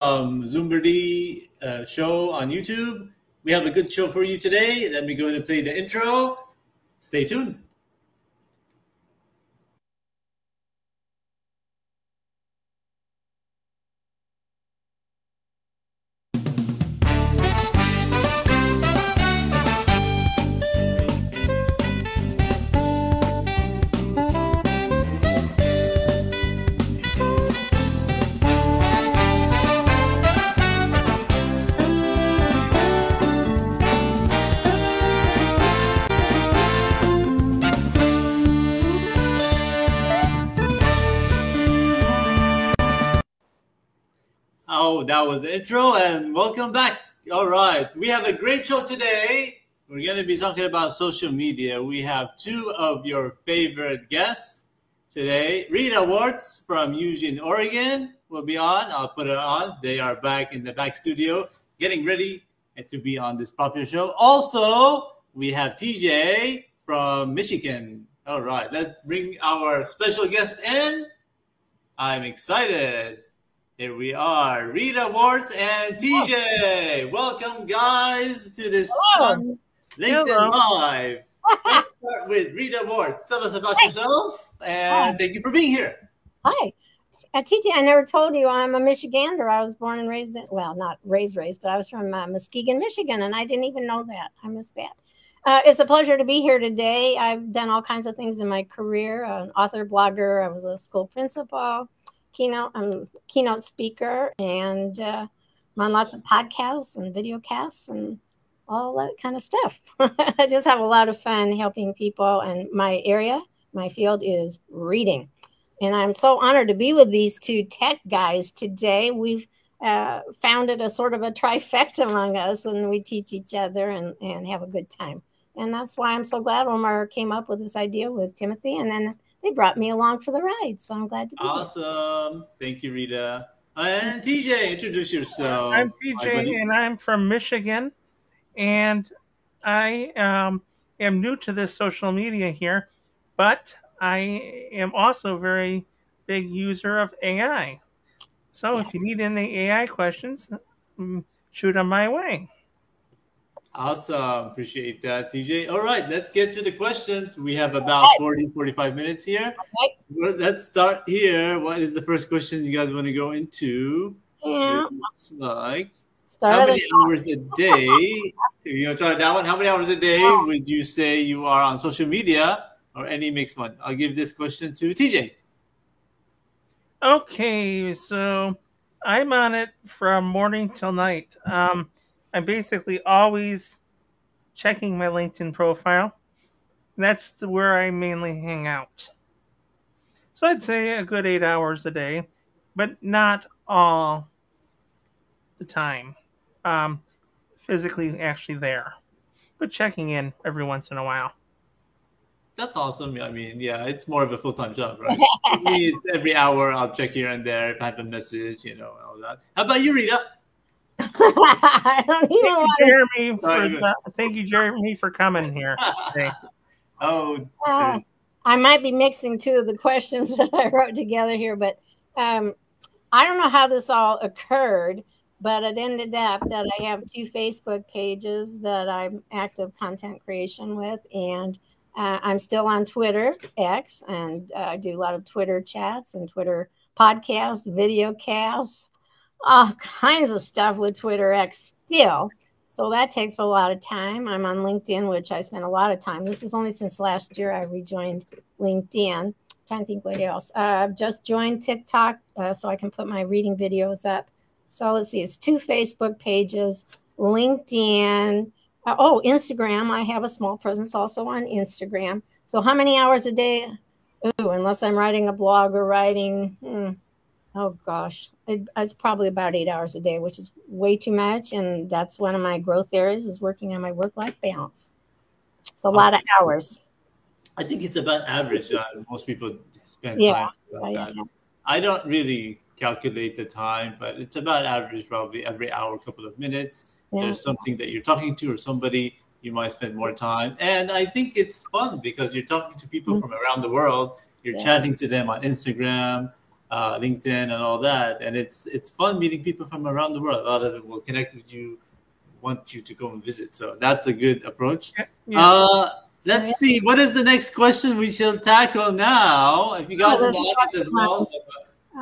Zumberdy show on YouTube. We have a good show for you today. Let me go ahead and play the intro. Stay tuned. Oh, that was the intro, and welcome back. All right, we have a great show today. We're going to be talking about social media. We have two of your favorite guests today. Rita Warts from Eugene, Oregon will be on. I'll put it on. They are back in the back studio getting ready to be on this popular show. Also, we have TJ from Michigan. All right, let's bring our special guest in. I'm excited. Here we are, Rita Warts and TJ. Welcome, guys, to this fun LinkedIn Live. Let's start with Rita Warts. Tell us about yourself, and thank you for being here. Hi. TJ, I never told you I'm a Michigander. I was born and raised in, well, not raised, but I was from Muskegon, Michigan, and I didn't even know that. I missed that. It's a pleasure to be here today. I've done all kinds of things in my career, an author, blogger. I was a school principal. Keynote speaker, and I'm on lots of podcasts and video casts and all that kind of stuff. I just have a lot of fun helping people, and my field is reading. And I'm so honored to be with these two tech guys today. We've founded a sort of a trifecta among us when we teach each other and have a good time. And that's why I'm so glad Omar came up with this idea with Timothy, and then they brought me along for the ride, so I'm glad to be Awesome. Here. Thank you, Rita. And TJ, introduce yourself. I'm TJ, and I'm from Michigan, and I am new to this social media here, but I am also a very big user of AI. So if you need any AI questions, shoot them my way. Awesome. Appreciate that, TJ. All right, let's get to the questions. We have about 45 minutes here. Okay. Well, let's start here. What is the first question you guys want to go into? Yeah. It looks like how many hours a day? You know, try that one. How many hours a day would you say you are on social media or any mixed one? I'll give this question to TJ. Okay, so I'm on it from morning till night. I'm basically always checking my LinkedIn profile. That's where I mainly hang out. So I'd say a good 8 hours a day, but not all the time. Physically actually there, but checking in every once in a while. That's awesome. I mean, yeah, it's more of a full-time job, right? For me, it's every hour I'll check here and there if I have a message, you know, all that. How about you, Rita? Thank you, Jeremy, for coming here today. I might be mixing two of the questions that I wrote together here, but I don't know how this all occurred, but it ended up that I have two Facebook pages that I'm active content creation with, and I'm still on Twitter, X, and I do a lot of Twitter chats and Twitter podcasts, video casts, all kinds of stuff with Twitter X still. So that takes a lot of time. I'm on LinkedIn, which I spend a lot of time. This is only since last year I rejoined LinkedIn. I'm trying to think what else. I've just joined TikTok so I can put my reading videos up. So let's see, it's two Facebook pages, LinkedIn. Instagram. I have a small presence also on Instagram. So how many hours a day? Ooh, unless I'm writing a blog or writing, oh gosh, it's probably about 8 hours a day, which is way too much. And that's one of my growth areas is working on my work-life balance. It's a lot of hours. I think it's about average. Most people spend time about that. I don't really calculate the time, but it's about average, probably every hour, a couple of minutes. There's something that you're talking to or somebody, you might spend more time. And I think it's fun because you're talking to people from around the world. You're chatting to them on Instagram. LinkedIn and all that, and it's fun meeting people from around the world. A lot of them will connect with you, want you to go and visit. So that's a good approach. Yes. Let's see. What is the next question we shall tackle now? If you guys in the audience as well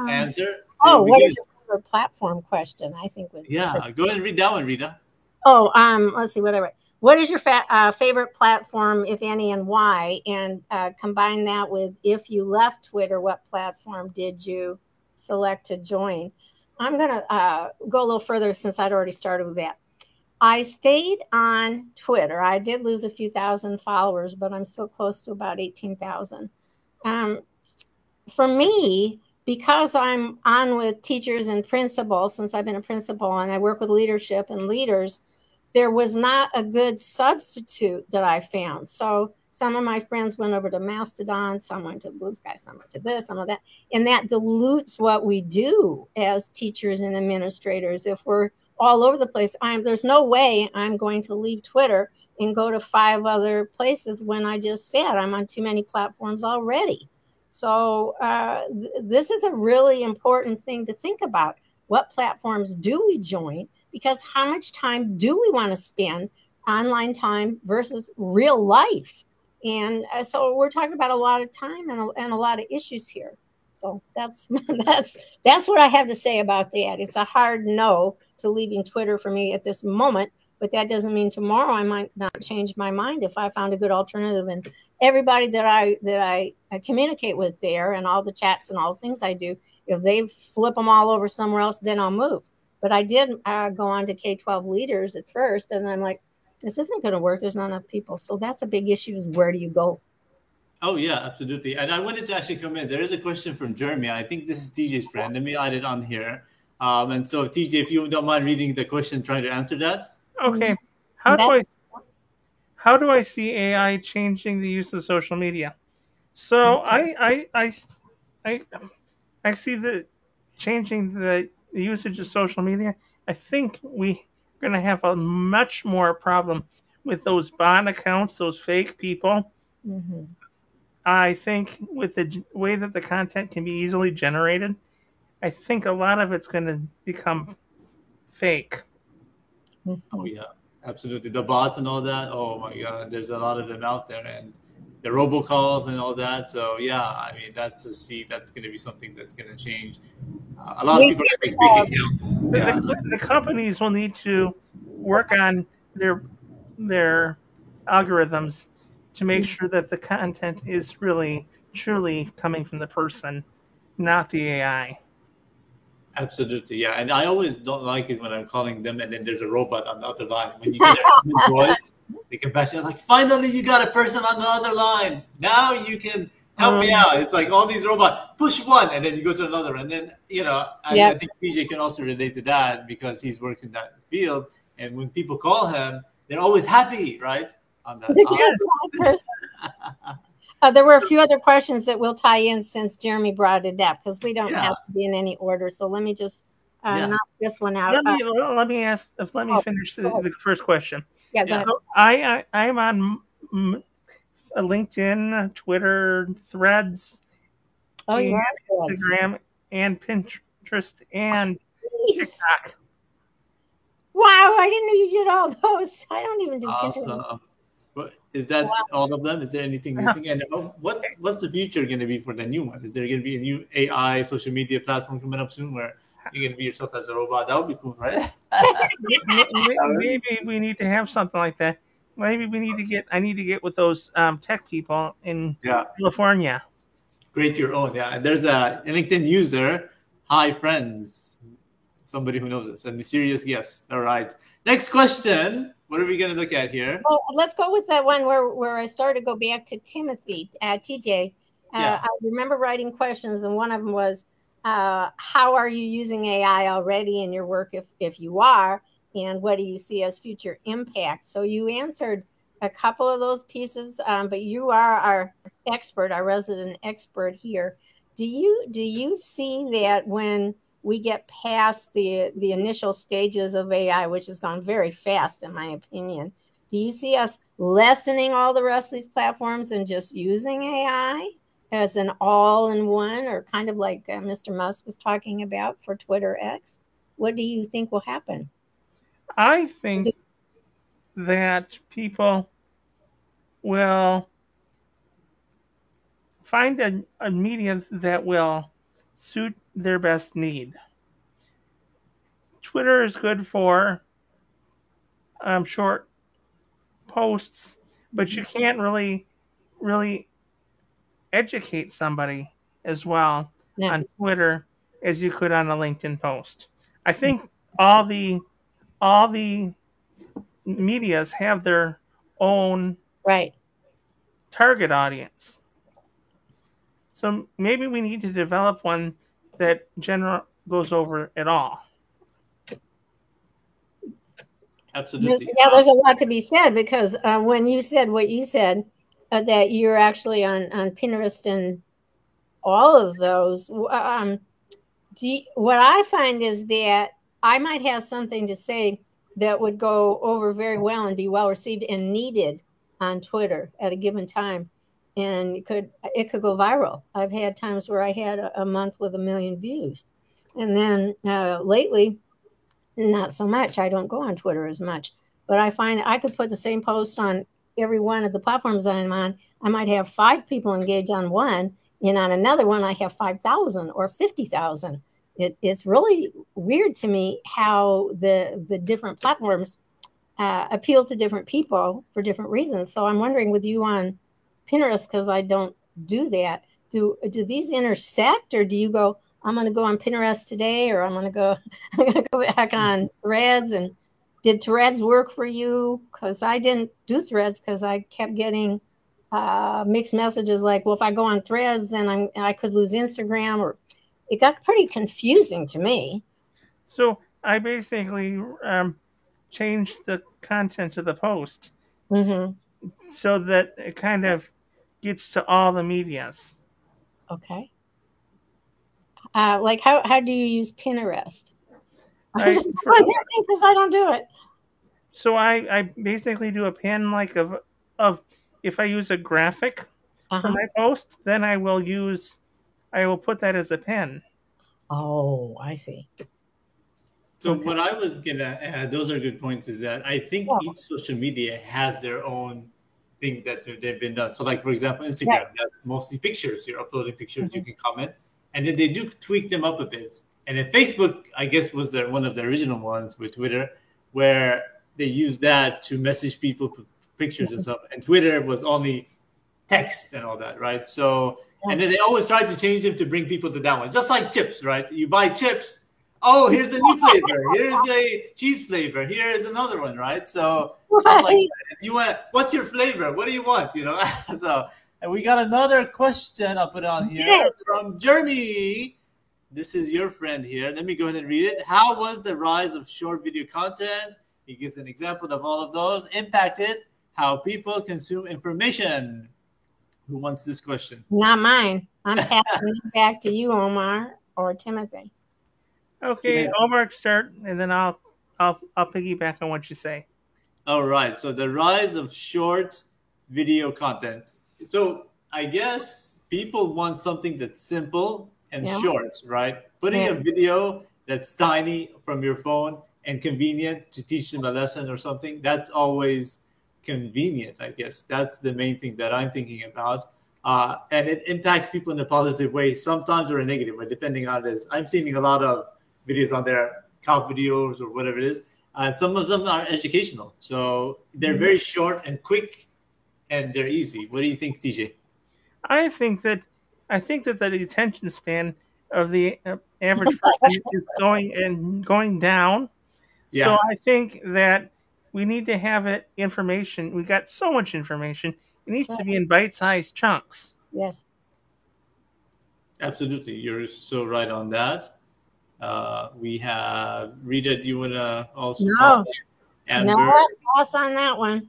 answer. What is your favorite platform question? I think would. Yeah, go ahead and read that one, Rita. Let's see, whatever. What is your favorite platform, if any, and why? And combine that with, if you left Twitter, what platform did you select to join? I'm going to go a little further since I'd already started with that. I stayed on Twitter. I did lose a few thousand followers, but I'm still close to about 18,000. For me, because I'm on with teachers and principals, since I've been a principal and I work with leadership and leaders, there was not a good substitute that I found. So some of my friends went over to Mastodon, some went to Blue Sky, some went to this, some of that. And that dilutes what we do as teachers and administrators. If we're all over the place, there's no way I'm going to leave Twitter and go to 5 other places when I just said I'm on too many platforms already. So this is a really important thing to think about. What platforms do we join? Because how much time do we want to spend online time versus real life? And so we're talking about a lot of time and a lot of issues here. So that's what I have to say about that. It's a hard no to leaving Twitter for me at this moment, but that doesn't mean tomorrow I might not change my mind if I found a good alternative. And everybody that I communicate with there, and all the chats and all the things I do, if they flip them all over somewhere else, then I'll move. But I did go on to K-12 leaders at first, and I'm like, this isn't going to work. There's not enough people. So that's a big issue, is where do you go? Oh, yeah, absolutely. And I wanted to actually come in. There is a question from Jeremy. I think this is TJ's friend. Let me add it on here. And so, TJ, if you don't mind reading the question, trying to answer that. Okay. How do I see AI changing the use of social media? So I see the changing the usage of social media. I think we're going to have a much more problem with those bot accounts, those fake people. Mm-hmm. I think with the way that the content can be easily generated, I think a lot of it's going to become fake. Oh, yeah, absolutely. The bots and all that. Oh, my God. There's a lot of them out there. And the robocalls and all that. So, yeah, I mean, that's going to be something that's going to change. A lot of people are going to make fake accounts. The companies will need to work on their algorithms to make sure that the content is really, truly coming from the person, not the AI. Absolutely, yeah. And I always don't like it when I'm calling them and then there's a robot on the other line. When you get a human voice, they can bash you like, finally you got a person on the other line. Now you can help me out. It's like all these robots, push one, and then you go to another. And then, I think PJ can also relate to that because he's worked in that field. And when people call him, they're always happy, right? On that. There were a few other questions that we'll tie in since Jeremy brought it up, because we don't have to be in any order. So let me just knock this one out. Let me finish the first question. Yeah, go ahead. So I'm on LinkedIn, Twitter, Threads, Instagram, and Pinterest, and TikTok. Wow, I didn't know you did all those. I don't even do Pinterest. Is that all of them? Is there anything missing? And what's the future going to be for the new one? Is there going to be a new AI social media platform coming up soon where you can be yourself as a robot? That would be cool, right? Maybe we need to have something like that. Maybe I need to get with those tech people in California. Create your own, yeah. And there's a LinkedIn user. Hi, friends. Somebody who knows us. A mysterious guest. All right. Next question. What are we going to look at here? Well, let's go with that one where I started to go back to Timothy, TJ. I remember writing questions, and one of them was, how are you using AI already in your work if you are, and what do you see as future impact? So you answered a couple of those pieces, but you are our expert, our resident expert here. Do you see that when we get past the initial stages of AI, which has gone very fast, in my opinion, do you see us lessening all the rest of these platforms and just using AI? as an all-in-one, or kind of like Mr. Musk is talking about for Twitter X? What do you think will happen? I think that people will find a medium that will suit their best need. Twitter is good for short posts, but you can't really educate somebody as well No. on Twitter as you could on a LinkedIn post. I think all the medias have their own Right. target audience. So maybe we need to develop one that general goes over it all. Absolutely. Yeah, there's a lot to be said, because when you said what you said, that you're actually on Pinterest and all of those, what I find is that I might have something to say that would go over very well and be well received and needed on Twitter at a given time, and it could go viral. I've had times where I had a month with 1 million views, and then lately, not so much. I don't go on Twitter as much, but I find I could put the same post on every one of the platforms I'm on. I might have 5 people engage on one, and on another one, I have 5,000 or 50,000. It's really weird to me how the different platforms appeal to different people for different reasons. So I'm wondering with you on Pinterest, because I don't do that, do these intersect, or do you go, I'm going to go on Pinterest today, or I'm going to go back on Threads? And did Threads work for you? Because I didn't do Threads because I kept getting mixed messages like, well, if I go on Threads, then I could lose Instagram, or it got pretty confusing to me. So I basically changed the content of the post so that it kind of gets to all the medias. Okay. Like how do you use Pinterest? I'm just wondering because I don't do it. So I basically do a pin like of if I use a graphic for my post, then I will put that as a pin. Oh, I see. So what I was gonna add, those are good points, is that I think each social media has their own thing that they've been done. So like, for example, Instagram, that's mostly pictures. You're uploading pictures, you can comment, and then they do tweak them up a bit. And then Facebook, I guess, was one of the original ones with Twitter, where they used that to message people, put pictures and stuff. And Twitter was only text and all that, right? So, and then they always tried to change them to bring people to that one. Just like chips, right? You buy chips. Oh, here's a new flavor. Here's a cheese flavor. Here is another one, right? So, stuff like that. You want, what's your flavor? What do you want? You know? So, and we got another question. I'll put it on here from Jeremy. This is your friend here. Let me go ahead and read it. How was the rise of short video content? He gives an example of all of those impacted how people consume information. Who wants this question? Not mine. I'm passing it back to you, Omar or Timothy. Okay, Omar, start, and then I'll piggyback on what you say. All right. So the rise of short video content. So I guess people want something that's simple and short, right? Putting a video that's tiny from your phone and convenient to teach them a lesson or something, that's always convenient, I guess. That's the main thing that I'm thinking about. And it impacts people in a positive way, sometimes, or a negative way, depending on this. I'm seeing a lot of videos on there, cow videos or whatever it is. Some of them are educational. So they're very short and quick, and they're easy. What do you think, TJ? I think that the attention span of the average person is going down. Yeah. So I think that we need to have information. We got so much information. It needs to be in bite-sized chunks. Yes. Absolutely. You're so right on that. We have Rita. Do you want to also? No, pass on that one.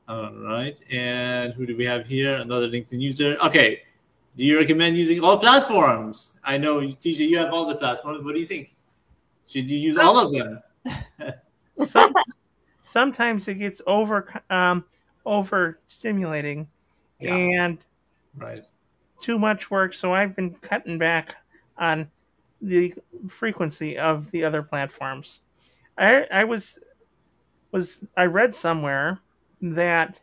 All right. And who do we have here? Another LinkedIn user. Okay. Do you recommend using all platforms? I know, TJ, you have all the platforms. What do you think? Should you use all of them? Sometimes it gets over stimulating, and too much work, so I've been cutting back on the frequency of the other platforms. I read somewhere that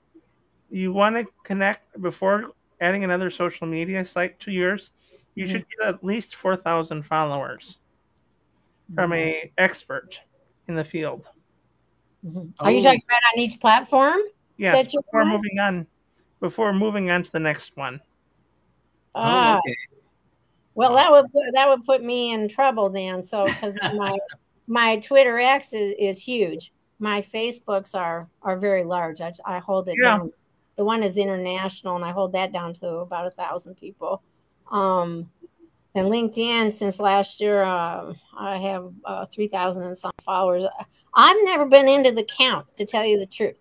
you want to connect before adding another social media site to yours. You should get at least 4,000 followers from a expert in the field. Are you talking about on each platform? Yes, before moving on to the next one. Okay. Well, that would put me in trouble then. So because my Twitter X is huge. My Facebooks are very large. I hold it down. The one is international, and I hold that down to about 1,000 people. And LinkedIn, since last year, I have 3,000 and some followers. I've never been into the count, to tell you the truth.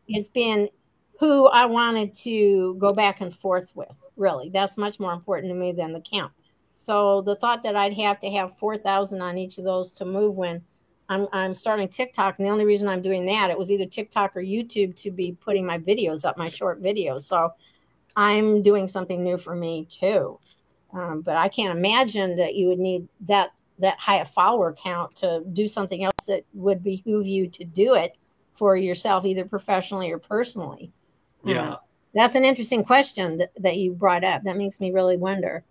It's been who I wanted to go back and forth with, really. That's much more important to me than the count. So the thought that I'd have to have 4,000 on each of those to move when I'm starting TikTok, and the only reason I'm doing that, it was either TikTok or YouTube to be putting my videos up, my short videos. So I'm doing something new for me too. But I can't imagine that you would need that high a follower count to do something else that would behoove you to do it for yourself, either professionally or personally. Yeah. That's an interesting question that you brought up. That makes me really wonder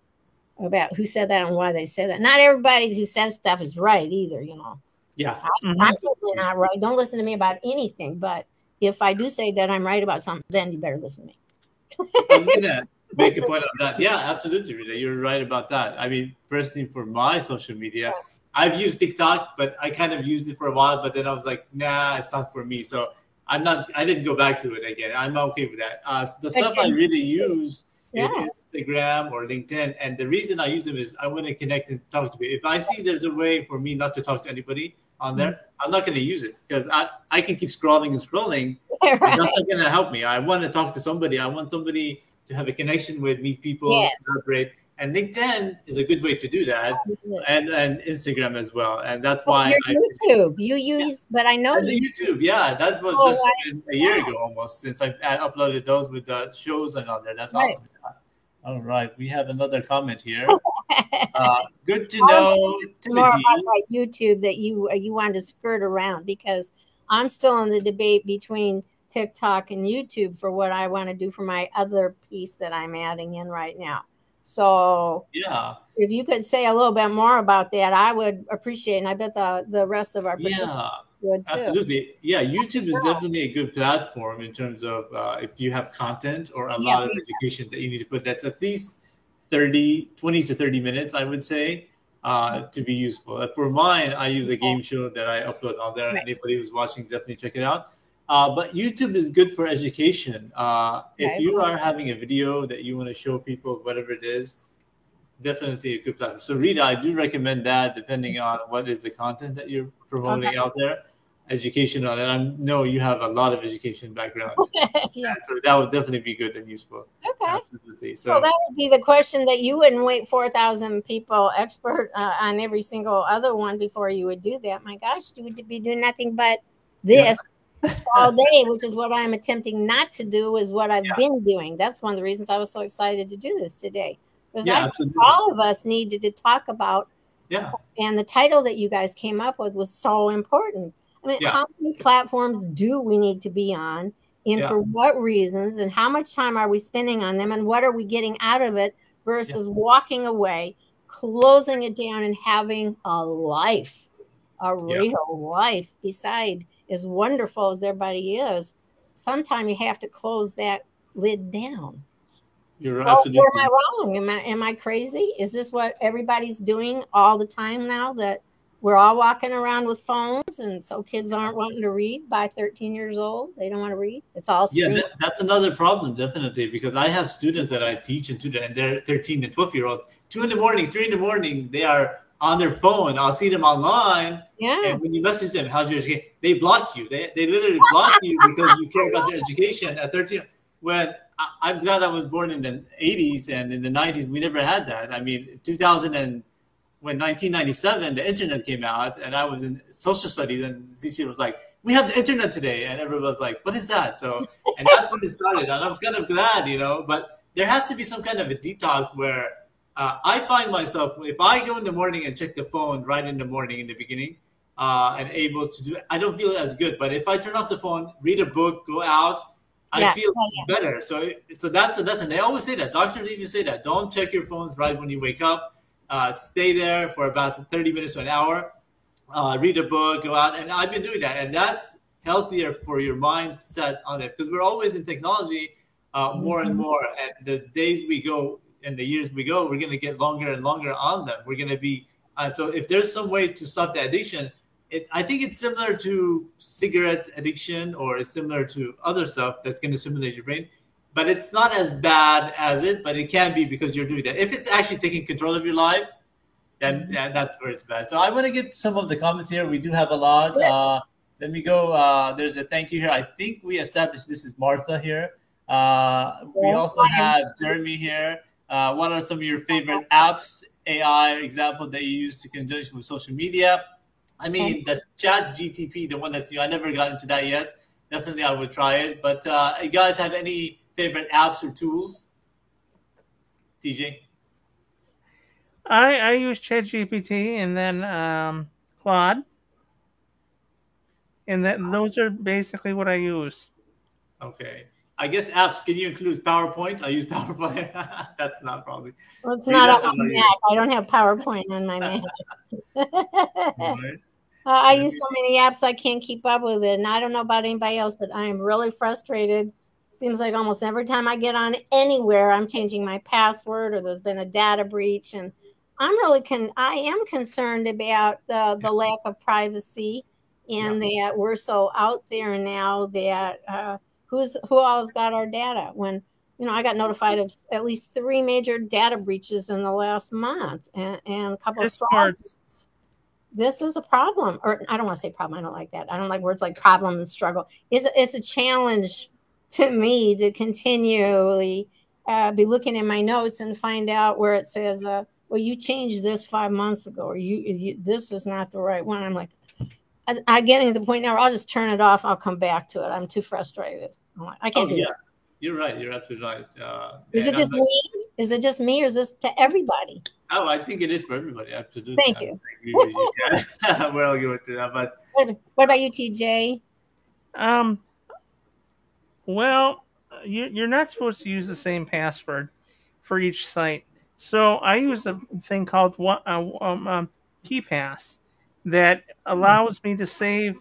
about who said that and why they said that. Not everybody who says stuff is right either, you know. Yeah. I'm certainly not right. Don't listen to me about anything. But if I do say that I'm right about something, then you better listen to me. I was going to make a point of that. Yeah, absolutely, Rita. You're right about that. I mean, personally, for my social media, I've used TikTok, but I kind of used it for a while. But then I was like, nah, it's not for me. So I didn't go back to it again. I'm okay with that. The stuff I really use is Instagram or LinkedIn. And the reason I use them is I want to connect and talk to people. If I see there's a way for me not to talk to anybody on there, I'm not going to use it because I can keep scrolling and scrolling. And that's not going to help me. I want to talk to somebody. I want somebody to have a connection with, meet people, collaborate. And LinkedIn is a good way to do that, and Instagram as well. And that's why YouTube you use, but I know the YouTube. Yeah, that's what just a year ago almost since I uploaded those with the shows and all that. That's awesome. All right, we have another comment here. Good to know, more about YouTube that you wanted to skirt around, because I'm still in the debate between TikTok and YouTube for what I want to do for my other piece that I'm adding in right now. So if you could say a little bit more about that, I would appreciate it. And I bet the rest of our participants would too. Absolutely. Yeah, YouTube is definitely a good platform in terms of if you have content or a lot of education that you need to put. That's at least 20 to 30 minutes, I would say, to be useful. For mine, I use a game show that I upload on there. Anybody who's watching, definitely check it out. But YouTube is good for education. If you are having a video that you want to show people, whatever it is, definitely a good platform. So Rita, I do recommend that depending on what is the content that you're promoting out there. Education on it. I know you have a lot of education background. So that would definitely be good and useful. Okay. Absolutely. So that would be the question, that you wouldn't wait 4,000 people expert on every single other one before you would do that. My gosh, you would be doing nothing but this. All day, which is what I'm attempting not to do, is what I've been doing. That's one of the reasons I was so excited to do this today, because I think all of us needed to talk about. And the title that you guys came up with was so important. I mean, how many platforms do we need to be on, and for what reasons, and how much time are we spending on them, and what are we getting out of it versus walking away, closing it down, and having a life, a real life beside. As wonderful as everybody is, sometimes you have to close that lid down. You're absolutely. Or am I wrong? Am I crazy? Is this what everybody's doing all the time now, that we're all walking around with phones, and so kids aren't wanting to read by 13 years old? They don't want to read. It's all screen. Yeah, that's another problem, definitely, because I have students that I teach and they're 13 and 12-year-olds. 2 in the morning, 3 in the morning, they are on their phone. I'll see them online. And when you message them, how's your education? They block you. They literally block you because you care about their education at 13. When I'm glad I was born in the 80s, and in the 90s, we never had that. I mean, 1997, the internet came out, and I was in social studies, and the teacher was like, we have the internet today. And everyone was like, what is that? So, and that's when it started. And I was kind of glad, but there has to be some kind of a detox where I find myself, if I go in the morning and check the phone right in the morning in the beginning, and able to do it, I don't feel as good. But if I turn off the phone, read a book, go out, I Yeah. feel better. So that's the lesson. They always say that. Doctors even say that. Don't check your phones right when you wake up. Stay there for about 30 minutes to an hour. Read a book, go out, and I've been doing that, and that's healthier for your mindset on it because we're always in technology more and more, and the days we go and the years we go, we're going to get longer and longer on them. We're going to be so if there's some way to stop the addiction, I think it's similar to cigarette addiction, or it's similar to other stuff that's going to stimulate your brain. But it's not as bad as it, but it can be because you're doing that. If it's actually taking control of your life, then that's where it's bad. So I want to get some of the comments here. We do have a lot. Let me go. There's a thank you here. I think we established this is Martha here. We also have Jeremy here. What are some of your favorite apps, AI example that you use to conjunction with social media? I mean, that's Chat GTP, the one that's new. I never got into that yet. Definitely, I would try it. But you guys have any favorite apps or tools? TJ? I use ChatGPT and then Claude, and those are basically what I use. Okay. I guess apps, can you include PowerPoint? I use PowerPoint. That's not probably. Well, it's Rita, not on my Mac. I don't have PowerPoint on my Mac. right. I use so many apps I can't keep up with it. And I don't know about anybody else, but I am really frustrated. Seems like almost every time I get on anywhere, I'm changing my password or there's been a data breach. And I am concerned about the lack of privacy, and that we're so out there now that who all's got our data. When I got notified of at least 3 major data breaches in the last month, and a couple of frauds. This is a problem, or I don't want to say problem. I don't like that. I don't like words like problem and struggle. It's a challenge to me to continually be looking in my notes and find out where it says, well, you changed this 5 months ago, or this is not the right one. I'm like, I'm getting to the point now where I'll just turn it off. I'll come back to it. I'm too frustrated. I can't do it. You're right. You're absolutely right. Is it just me? Is it just me, or is this to everybody? Oh, I think it is for everybody. Absolutely. Thank you. We're all going through that. But what about you, TJ? Well, you're not supposed to use the same password for each site. So I use a thing called KeyPass that allows me to save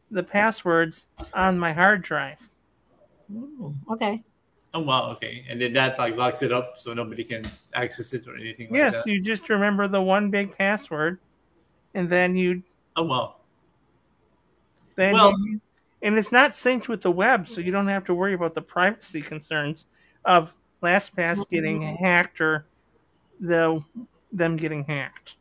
the passwords on my hard drive. Okay. Oh wow, okay. And then that locks it up so nobody can access it or anything like that. Yes, you just remember the one big password, and then you. Oh wow. And it's not synced with the web, so you don't have to worry about the privacy concerns of LastPass getting hacked or them getting hacked.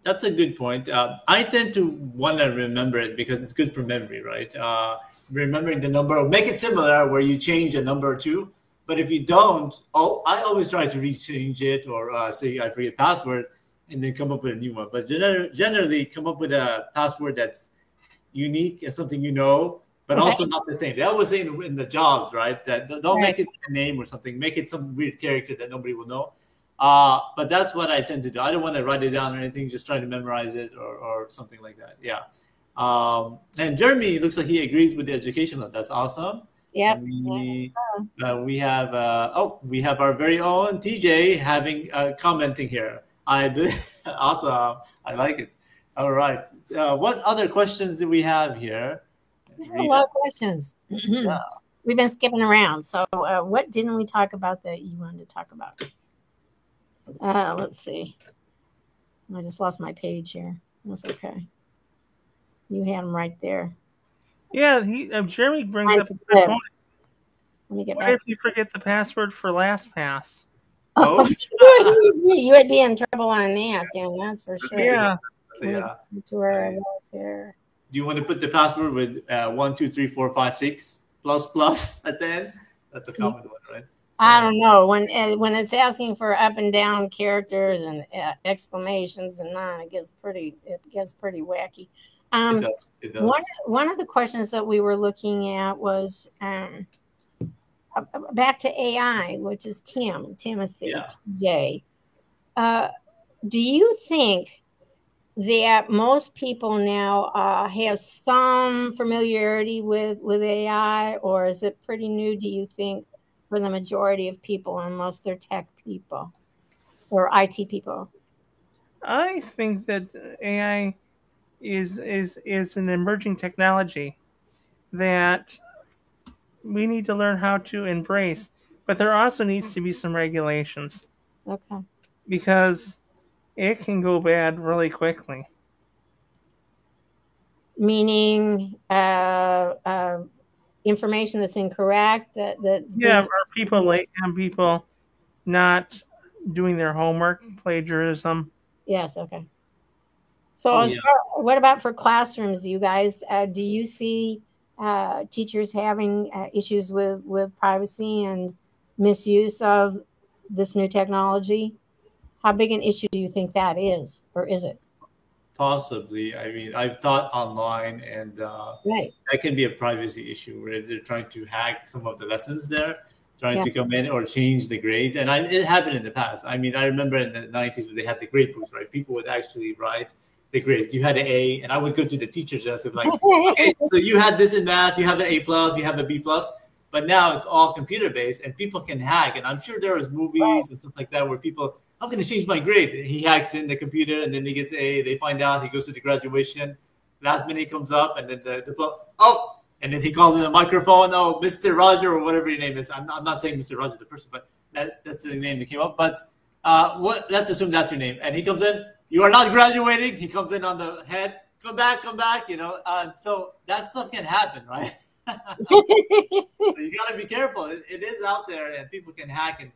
That's a good point. I tend to want to remember it because it's good for memory, right? Remembering the number, make it similar where you change a number or two. But if you don't, I always try to rechange it or say I forget password and then come up with a new one. But generally come up with a password that's unique and something but also not the same. They always say in the jobs, right, that don't make it a name or something. Make it some weird character that nobody will know. But that's what I tend to do. I don't want to write it down or anything, just try to memorize it or something like that. Yeah. And Jeremy looks like he agrees with the educational. That's awesome. Yeah. We have our very own TJ having commenting here. Awesome. I like it. All right. What other questions do we have here? There are a lot of questions. Yeah. We've been skipping around. So what didn't we talk about that you wanted to talk about? Let's see. I just lost my page here. That's okay. You had them right there. Yeah, Jeremy brings up a good point. Let me get what back. If you forget the password for LastPass? Oh, you would be in trouble on that, Dan. That's for sure. Yeah. To where I was here. Do you want to put the password with 1, 2, 3, 4, 5, 6 plus at the end? That's a common one, right? I don't know when it's asking for up and down characters and exclamations and it gets pretty wacky. It does. One of the questions that we were looking at was back to AI, which is Timothy, Yeah. TJ. Do you think that most people now have some familiarity with AI, or is it pretty new, do you think, for the majority of people, unless they're tech people or IT people? I think that AI is an emerging technology that we need to learn how to embrace, but there also needs to be some regulations Okay. because it can go bad really quickly. Meaning information that's incorrect, that's Yeah, being. or people not doing their homework, plagiarism. Yes, okay. So, Oh yeah. what about for classrooms, you guys? Do you see teachers having issues with privacy and misuse of this new technology? How big an issue do you think that is, or is it? Possibly. I mean, I've taught online, and Right. that can be a privacy issue where they're trying to hack some of the lessons there, trying to Yes. come in or change the grades. And it happened in the past. I mean, I remember in the 90s when they had the grade books, right? People would actually write the grades. You had an A, and I would go to the teacher's desk and be like, okay, so you had this in math, you have an A plus, you have a B plus. But now it's all computer based, and people can hack. And I'm sure there was movies and stuff like that where people, I'm going to change my grade. He hacks in the computer, and then he gets A. They find out. He goes to the graduation. Last minute he comes up, and then oh, and then he calls in the microphone. Oh, Mr. Roger or whatever your name is. I'm not saying Mr. Roger the person, but that's the name that came up. But what? Let's assume that's your name. And he comes in. You are not graduating. He comes in on the head. Come back, come back. You know. So that stuff can happen, right? So you gotta be careful. It is out there, and people can hack and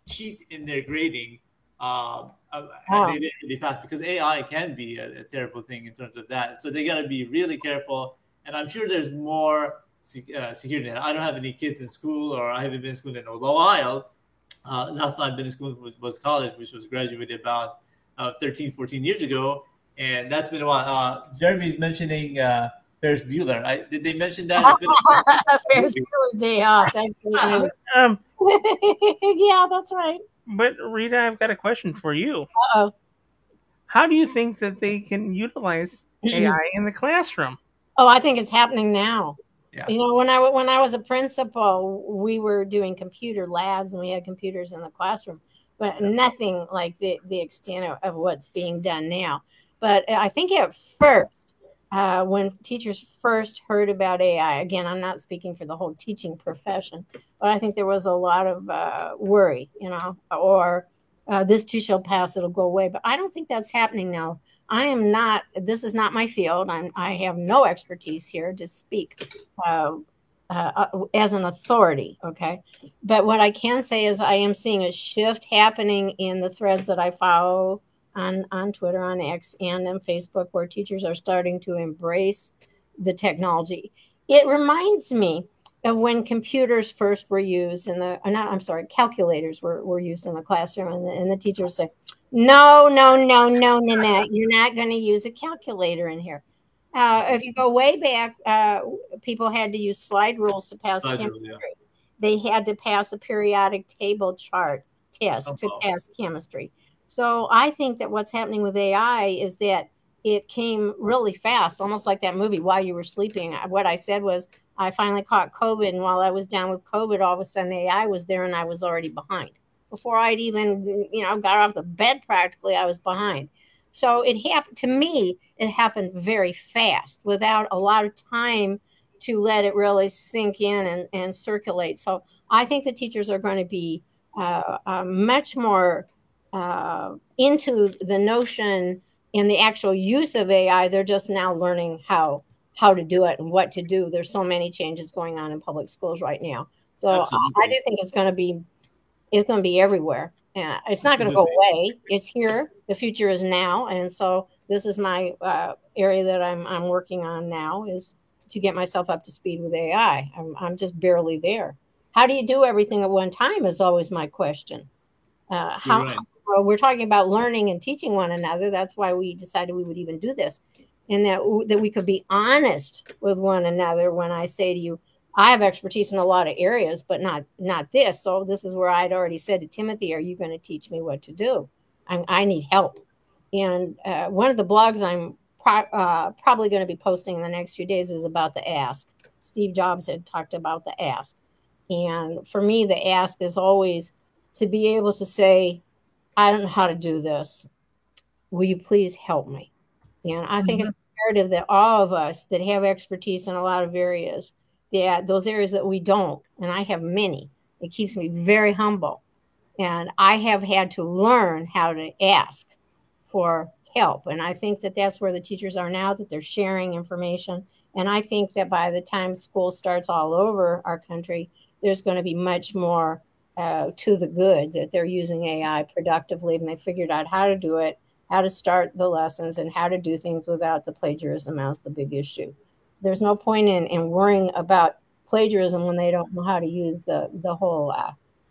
cheat in their grading, and Wow. they didn't really pass because AI can be a terrible thing in terms of that. So they gotta be really careful. And I'm sure there's more security. I don't have any kids in school, or I haven't been in school in a while. Last time I've been in school was college, which was graduated about 13, 14 years ago, and that's been a while. Jeremy's mentioning Ferris Bueller. Did they mention that? It's been Ferris Bueller's Day Off. That's a great movie. Um, Yeah, that's right. but Rita, I've got a question for you. Uh-oh. How do you think that they can utilize AI in the classroom? Oh, I think it's happening now. Yeah. You know, when I was a principal, we were doing computer labs and we had computers in the classroom, but nothing like the extent of what's being done now. But I think at first, when teachers first heard about AI, again, I'm not speaking for the whole teaching profession, but I think there was a lot of worry, you know, or this too shall pass, it'll go away. But I don't think that's happening now. I am not, this is not my field. I have no expertise here to speak as an authority. Okay. But what I can say is I am seeing a shift happening in the threads that I follow on Twitter, on X, and on Facebook, where teachers are starting to embrace the technology. It reminds me of when computers first were used in the, I'm sorry, calculators were used in the classroom, and the teachers say, no, you're not going to use a calculator in here. If you go way back, people had to use slide rules to pass chemistry. They had to pass a periodic table chart test to pass chemistry. So I think that what's happening with AI is that it came really fast, almost like that movie, While You Were Sleeping. What I said was, I finally caught COVID, and while I was down with COVID, all of a sudden AI was there, and I was already behind. Before I'd even, got off the bed, practically, I was behind. So it happened to me. It happened very fast, without a lot of time to let it really sink in and circulate. So I think the teachers are going to be much more into the notion and the actual use of AI. They're just now learning how to do it and what to do. There's so many changes going on in public schools right now. So I do think it's going to be everywhere. It's not going to go away. It's here. The future is now. And so this is my area that I'm working on now, is to get myself up to speed with AI. I'm just barely there. How do you do everything at one time is always my question. Well, we're talking about learning and teaching one another. That's why we decided we would even do this, and that we could be honest with one another. When I say to you, I have expertise in a lot of areas, but not this. So this is where I'd already said to Timothy, "Are you going to teach me what to do? I need help." And one of the blogs I'm probably going to be posting in the next few days is about the ask. Steve Jobs had talked about the ask. And for me, the ask is always to be able to say, I don't know how to do this. Will you please help me? And I think it's imperative that all of us that have expertise in a lot of areas, those areas that we don't, and I have many, it keeps me very humble. And I have had to learn how to ask for help. And I think that that's where the teachers are now, that they're sharing information. And I think that by the time school starts all over our country, there's going to be much more to the good, that they're using AI productively and they figured out how to do it, how to start the lessons, and how to do things without the plagiarism as the big issue. There's no point in worrying about plagiarism when they don't know how to use the whole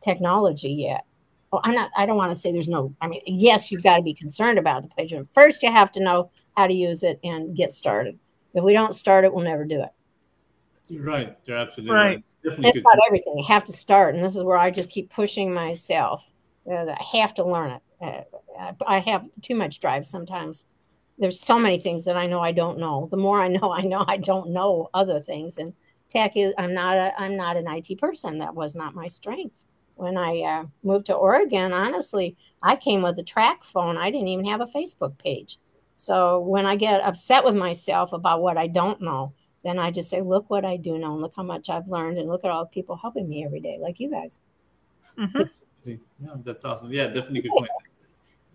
technology yet. Well, I don't want to say there's no, I mean, yes, you've got to be concerned about the plagiarism. First, you have to know how to use it and get started. If we don't start it, we'll never do it. You're right. You're absolutely right. It's about everything. You have to start. And this is where I just keep pushing myself. I have to learn it. I have too much drive sometimes. There's so many things that I know I don't know. The more I know I don't know other things. And tech is, I'm not an IT person. That was not my strength. When I moved to Oregon, honestly, I came with a track phone. I didn't even have a Facebook page. So when I get upset with myself about what I don't know, then I just say, look what I do know, and look how much I've learned, and look at all the people helping me every day, like you guys. Yeah, that's awesome. Yeah, definitely good point.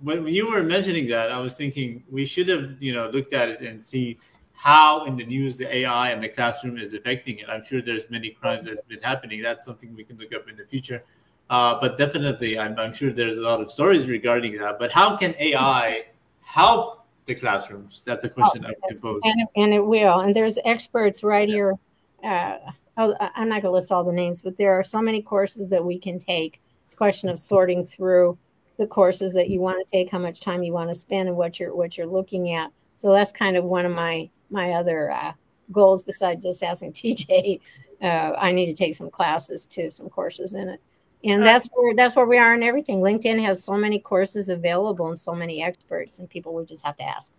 When you were mentioning that, I was thinking we should have, looked at it and see how in the news the AI and the classroom is affecting it. I'm sure there's many crimes that have been happening. That's something we can look up in the future. But definitely, I'm sure there's a lot of stories regarding that. But how can AI help the classrooms? That's a question I would pose. And it will. And there's experts right here. I'm not going to list all the names, but there are so many courses that we can take. It's a question of sorting through the courses that you want to take, how much time you want to spend, and what you're looking at. So that's kind of one of my other goals besides just asking TJ. I need to take some classes too, some courses in it. And that's where we are in everything. LinkedIn has so many courses available and so many experts, and people we just have to ask.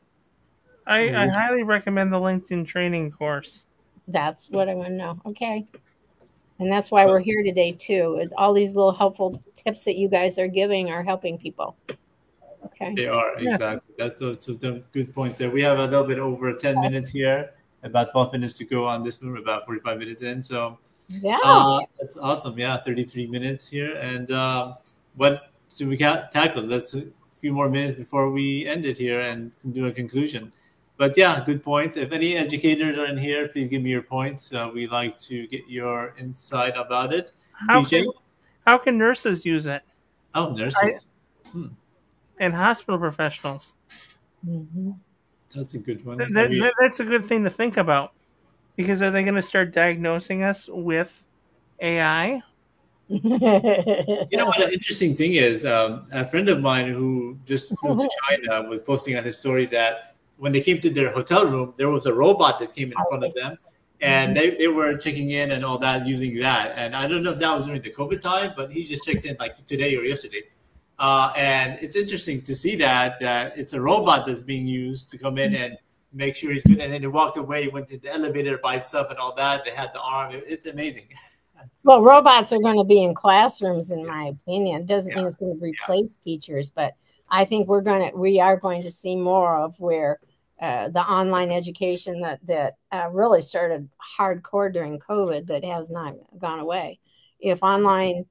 I highly recommend the LinkedIn training course. That's what I want to know. Okay. And that's why we're here today too. All these little helpful tips that you guys are giving are helping people. Okay. They are, exactly. That's so good points there. We have a little bit over 10 minutes here, about 12 minutes to go on this one, about 45 minutes in. So yeah, that's awesome. Yeah, 33 minutes here. And what should we tackle? Let's a few more minutes before we end it here and do a conclusion. But yeah, good points. If any educators are in here, please give me your points. We like to get your insight about it. How can nurses use it? Oh, nurses. And hospital professionals. Mm-hmm. That's a good one. That's a good thing to think about. Because are they going to start diagnosing us with AI? You know what? An interesting thing is, a friend of mine who just flew to China was posting on his story that when they came to their hotel room, there was a robot that came in front of them, and they were checking in and all that using that. And I don't know if that was during the COVID time, but he just checked in like today or yesterday. And it's interesting to see that it's a robot that's being used to come in and make sure he's good. And then he walked away, went to the elevator by itself and all that. They had the arm. It's amazing. Well, robots are going to be in classrooms, in my opinion. It doesn't mean it's going to replace teachers, but I think we are going to see more of where the online education that really started hardcore during COVID, but has not gone away. If online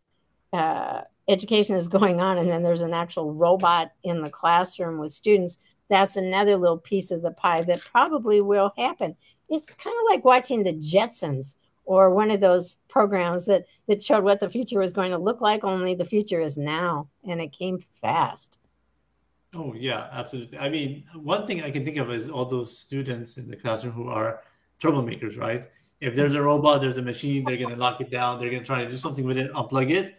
education is going on and then there's an actual robot in the classroom with students, that's another little piece of the pie that probably will happen. It's kind of like watching the Jetsons or one of those programs that showed what the future was going to look like, only the future is now, and it came fast. Oh, yeah, absolutely. I mean, one thing I can think of is all those students in the classroom who are troublemakers, right? If there's a robot, there's a machine, they're going to lock it down, they're going to try to do something with it, unplug it.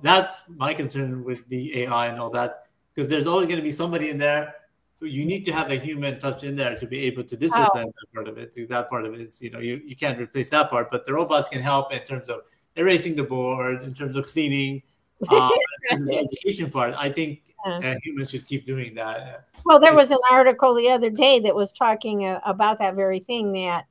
That's my concern with the AI and all that, because there's always going to be somebody in there you need to have a human touch in there to be able to Oh, discipline that part of it. That part of it is, you can't replace that part, but the robots can help in terms of erasing the board, in terms of cleaning, in terms of the education part. I think yeah. humans should keep doing that. Well, there was an article the other day that was talking about that very thing, that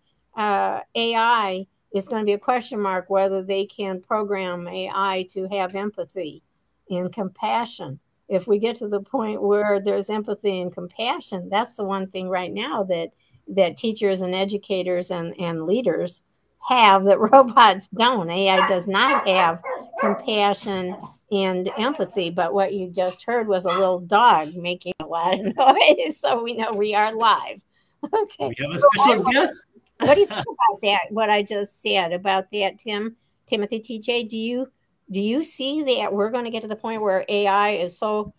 AI is going to be a question mark whether they can program AI to have empathy and compassion. If we get to the point where there's empathy and compassion, that's the one thing right now that teachers and educators and leaders have that robots don't. AI does not have compassion and empathy, but what you just heard was a little dog making a lot of noise, so we know we are live. Okay. We have a special guest. What do you think about that? What I just said about that, Timothy, TJ? Do you see that we're going to get to the point where AI is so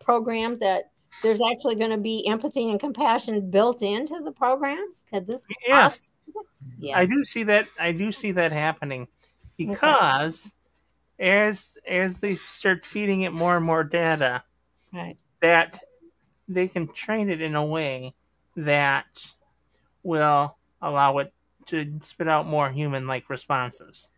programmed that there's actually going to be empathy and compassion built into the programs? Could this be Yes. possible? Yes. I do see that happening, because as they start feeding it more and more data, Right. that they can train it in a way that will allow it to spit out more human-like responses.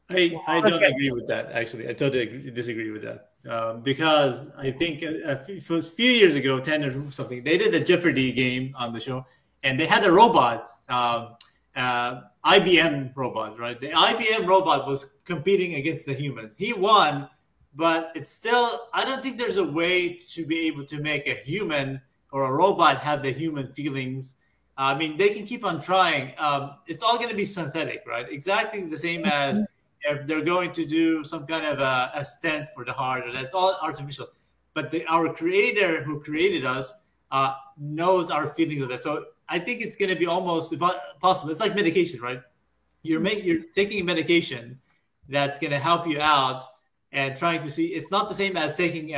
I don't Okay. agree with that, actually. I totally disagree with that. Because I think it was a few years ago, 10 or something, they did a Jeopardy game on the show, and they had a robot, IBM robot, right? The IBM robot was competing against the humans. He won, but it's still, I don't think there's a way to be able to make a human or a robot have the human feelings. I mean, they can keep on trying. It's all going to be synthetic, right? Exactly the same as if they're going to do some kind of a stent for the heart, or that's all artificial. But our creator who created us knows our feelings of that. So I think it's going to be almost possible. It's like medication, right? You're taking a medication that's going to help you out, and trying to see. It's not the same as taking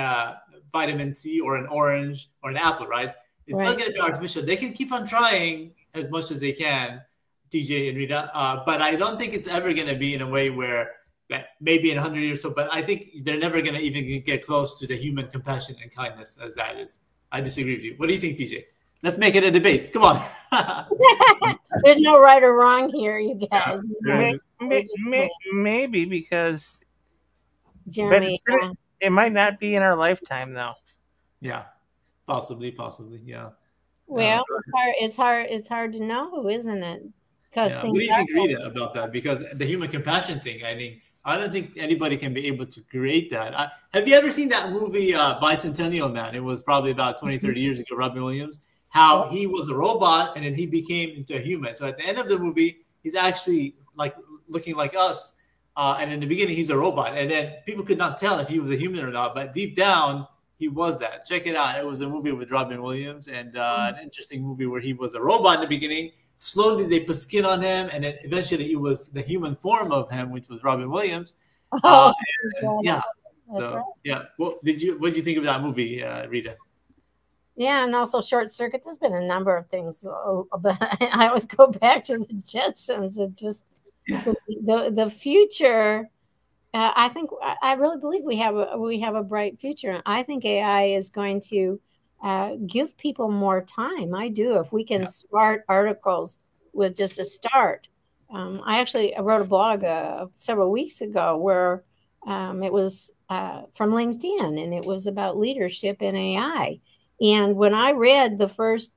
vitamin C or an orange or an apple, right? It's still Right. going to be artificial. They can keep on trying as much as they can, TJ and Rita, but I don't think it's ever going to be in a way where maybe in 100 years or so, but I think they're never going to even get close to the human compassion and kindness as that is. I disagree with you. What do you think, TJ? Let's make it a debate. Come on. There's no right or wrong here, you guys. Maybe, because but Jeremy. it might not be in our lifetime, though. Yeah, possibly, yeah. Well, it's hard to know, isn't it? Because Yeah. things What do you are think, Rita, about that? Because the human compassion thing, I mean, I don't think anybody can be able to create that. Have you ever seen that movie, Bicentennial Man? It was probably about 20, 30 years ago, Robin Williams, how he was a robot and then he became into a human. So at the end of the movie, he's actually like looking like us. And in the beginning, he's a robot. And then people could not tell if he was a human or not. But deep down, he was that. Check it out. It was a movie with Robin Williams, and an interesting movie where he was a robot in the beginning. Slowly, they put skin on him, and then eventually, it was the human form of him, which was Robin Williams. Oh, Yeah. that's So right. yeah. What did you think of that movie, Rita? Yeah, and also Short Circuit. There's been a number of things, but I always go back to the Jetsons. It just the future. I think I really believe we have a bright future. I think AI is going to give people more time. I do. If we can start articles with just a start. I wrote a blog several weeks ago where it was from LinkedIn, and it was about leadership in AI. And when I read the first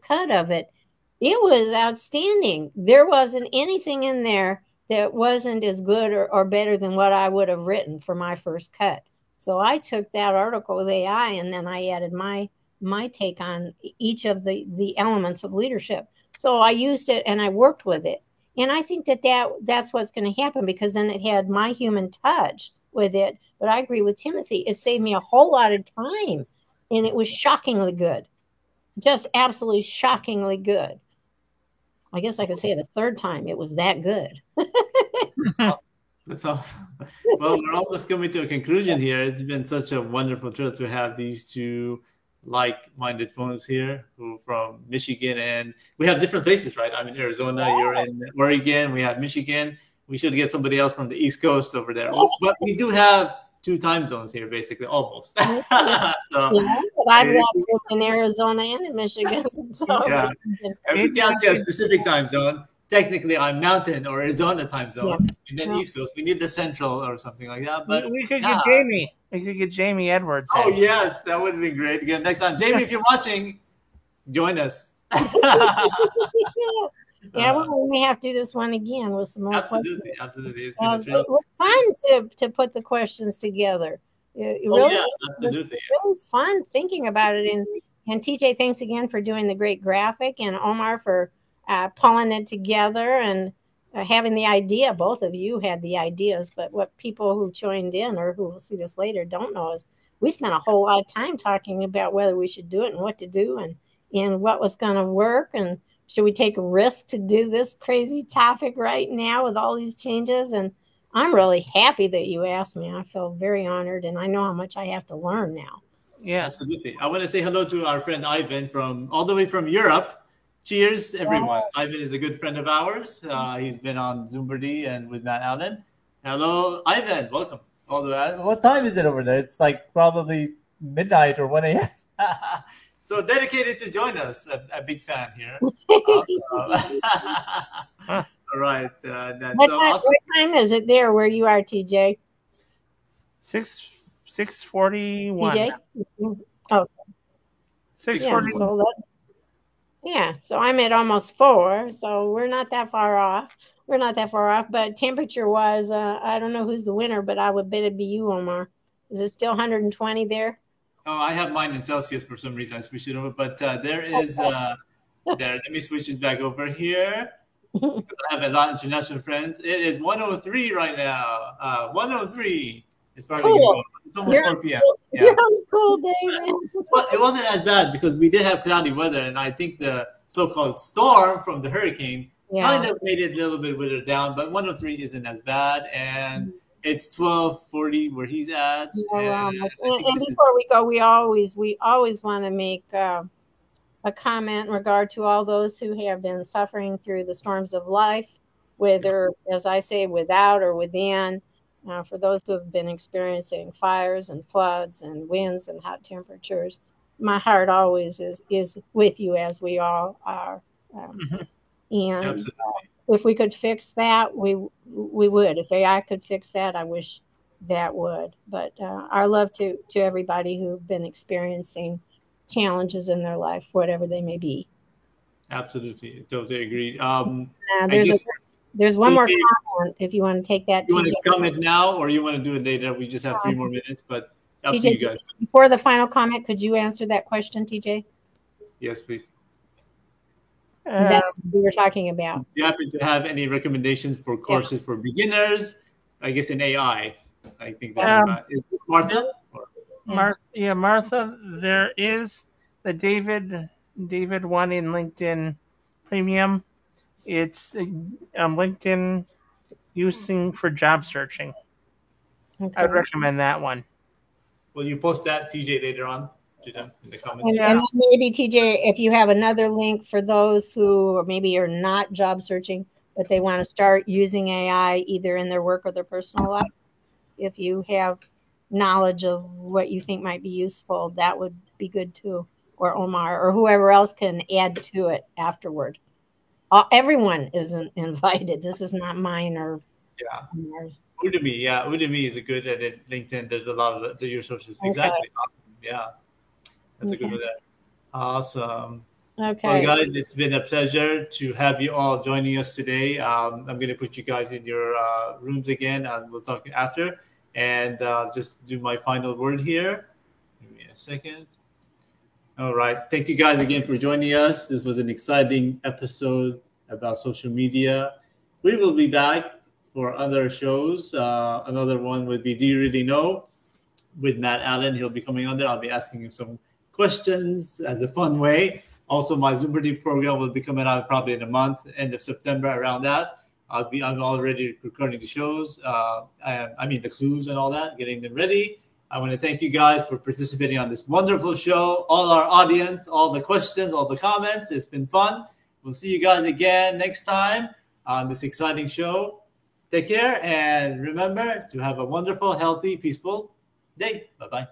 cut of it, it was outstanding. There wasn't anything in there that wasn't as good or better than what I would have written for my first cut. So I took that article with AI, and then I added my take on each of the elements of leadership. So I used it and I worked with it. And I think that's what's going to happen, because then it had my human touch with it. But I agree with Timothy. It saved me a whole lot of time, and it was shockingly good. Just absolutely shockingly good. I guess I could say it a third time. It was that good. That's awesome. Well, we're almost coming to a conclusion here. It's been such a wonderful trip to have these two like-minded phones here who from Michigan, and we have different places, right? I'm in Arizona, you're in Oregon, we have Michigan. We should get somebody else from the East Coast over there. But we do have 2 time zones here, basically, almost. Yeah, So but I've lived in Arizona and in Michigan. So yeah, if we count a specific time zone, technically I'm Mountain or Arizona time zone, and then East Coast. We need the Central or something like that. But we could get Jamie. We could get Jamie Edwards. Oh yes, that would be great. Again, next time, Jamie, if you're watching, join us. Yeah, well, we may have to do this one again with some more absolutely, questions. Absolutely. It was fun to put the questions together. It really, absolutely. It was really fun thinking about it. And TJ, thanks again for doing the great graphic, and Omar for pulling it together and having the idea. Both of you had the ideas, but what people who joined in or who will see this later don't know is we spent a whole lot of time talking about whether we should do it and what to do and what was going to work, and should we take a risk to do this crazy topic right now with all these changes. And I'm really happy that you asked me. I feel very honored, and I know how much I have to learn now. Yes, absolutely. I want to say hello to our friend Ivan from all the way from Europe. Cheers, everyone. Ivan is a good friend of ours. He's been on Zoomberdy and with Matt Allen. Hello, Ivan. Welcome. All the way. What time is it over there? It's like probably midnight or 1 a.m. So dedicated to join us. A big fan here. All right. What time is it there where you are, TJ? 6:41. TJ? Oh. 6:40. Yeah, so I'm at almost 4, so we're not that far off. But temperature-wise, I don't know who's the winner, but I would bet it'd be you, Omar. Is it still 120 there? Oh, I have mine in Celsius for some reason. I switched it over, but there is there. Let me switch it back over here. I have a lot of international friends. It is 103 right now. 103. It's probably cool. It's almost 4 p.m. Yeah. You're on a cool day, man. Well, it wasn't as bad because we did have cloudy weather, and I think the so-called storm from the hurricane kind of made it a little bit withered down. But 103 isn't as bad, and it's 12:40 where he's at. And before we go, we always want to make a comment in regard to all those who have been suffering through the storms of life, whether, as I say, without or within. For those who have been experiencing fires and floods and winds and hot temperatures, my heart always is with you, as we all are. And if we could fix that, we would. If AI could fix that, I wish that would. But our love to everybody who've been experiencing challenges in their life, whatever they may be. Absolutely, totally agree. There's one more comment if you want to take that. You want to comment now, or you want to do it later? We just have 3 more minutes, but up TJ, to you guys. Before the final comment, could you answer that question, TJ? Yes, please. That's what we were talking about. Do you happen to have any recommendations for courses for beginners? I guess in AI. I think that's is it Martha? Martha. There is the David one in LinkedIn Premium. It's LinkedIn using for job searching. Okay. I'd recommend that one. Will you post that, TJ, later on to them in the comments? And maybe, TJ, if you have another link for those who maybe are not job searching, but they want to start using AI either in their work or their personal life, if you have knowledge of what you think might be useful, that would be good too. Or Omar or whoever else can add to it afterward. Everyone isn't invited. This is not mine or Omar's. Udemy, Udemy is a good at it. LinkedIn, there's a lot of the resources. Okay. Exactly. Awesome. Yeah, that's a good one. Awesome. Okay. Well, guys, it's been a pleasure to have you all joining us today. I'm going to put you guys in your rooms again, and we'll talk after. And just do my final word here. Give me a second. All right. Thank you guys again for joining us. This was an exciting episode about social media. We will be back for other shows. Another one would be Do You Really Know? With Matt Allen. He'll be coming on there. I'll be asking him some questions as a fun way. Also, my Zoomberdy program will be coming out probably in a month, end of September, around that. I'm already recording the shows. The clues and all that, getting them ready. I want to thank you guys for participating on this wonderful show. All our audience, all the questions, all the comments. It's been fun. We'll see you guys again next time on this exciting show. Take care and remember to have a wonderful, healthy, peaceful day. Bye bye.